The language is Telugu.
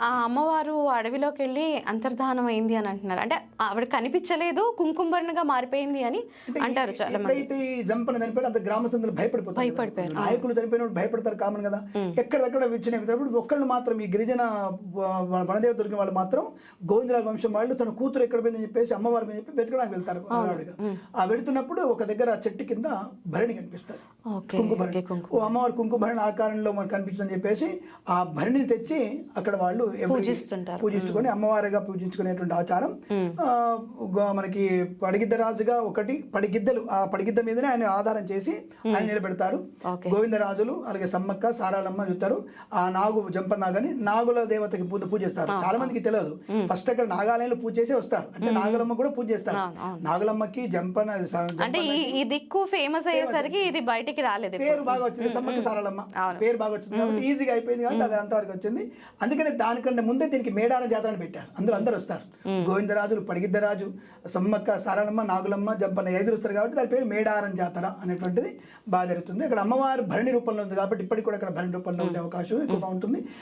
ఆ అమ్మవారు అడవిలోకి వెళ్ళి అంతర్ధానం అయింది అని అంటున్నారు. అంటే ఆవిడ కనిపించలేదు, కుంకుమబరణగా మారిపోయింది అని అంటారు చాలా మంది. ఎప్పుడైతే ఈ జంపన చనిపోయాడు అంత గ్రామస్తులు భయపడిపోతారు. నాయకులు చనిపోయినప్పుడు భయపడతారు కామన్ కదా. ఎక్కడెక్కడ విచ్చినప్పుడు ఒక్కళ్ళు మాత్రం ఈ గిరిజన వనదేవ దొరికిన వాళ్ళు మాత్రం గోవిందరాజు వంశం వాళ్ళు తన కూతురు ఎక్కడ పోయిందని చెప్పేసి అమ్మవారి మీద చెప్పి వెతకడానికి వెళ్తారు. ఆ వెళుతున్నప్పుడు ఒక దగ్గర చెట్టు కింద భరణి కనిపిస్తారు, కుంకుభరణి. అమ్మవారి కుంకుభరణి ఆకారంలో మనకు కనిపిస్తుందని చెప్పేసి ఆ భరణిని తెచ్చి అక్కడ వాళ్ళు పూజించుకొని అమ్మవారిగా పూజించుకునేటువంటి ఆచారం. మనకి పడిగిద్దరాజుగా ఒకటి పడిగిద్దలు, ఆ పడిగిద్ద మీదనే ఆయన ఆధారం చేసి ఆయన నిలబెడతారు. గోవిందరాజులు అలాగే సమ్మక్క సారాలమ్మ చూస్తారు. ఆ నాగు జంపనాగని నాగుల దేవతకి పూజిస్తారు. చాలా మందికి తెలియదు. ఫస్ట్ అక్కడ నాగాలయంలో పూజ చేసి వస్తారు. అంటే నాగులమ్మ కూడా పూజ చేస్తారు. నాగులమ్మకి జంపన అంటే ఈ దిక్కు ఫేమస్ అయ్యేసరికి ఇది బయటికి రాలేదు. పేరు బాగా వచ్చింది, సమ్మక్క సారాలమ్మ పేరు బాగా వచ్చింది కాబట్టి ఈజీగా అయిపోయింది కాబట్టి అది అంతవరకు వచ్చింది. అందుకని దానికంటే ముందే దీనికి మేడారం జాతర అని పెట్టారు. అందులో అందరూ వస్తారు. గోవిందరాజులు, పడిగిద్దరాజు, సమ్మక్క సారాలమ్మ, నాగులమ్మ, జంపన్న 5 వస్తారు కాబట్టి దాని పేరు మేడారం జాతర అనేటువంటిది బాగా జరుగుతుంది. అక్కడ అమ్మవారు భరణి రూపంలో ఉంది కాబట్టి ఇప్పటికి కూడా అక్కడ భరణి రూపంలో ఉండే అవకాశం ఎక్కువగా ఉంటుంది.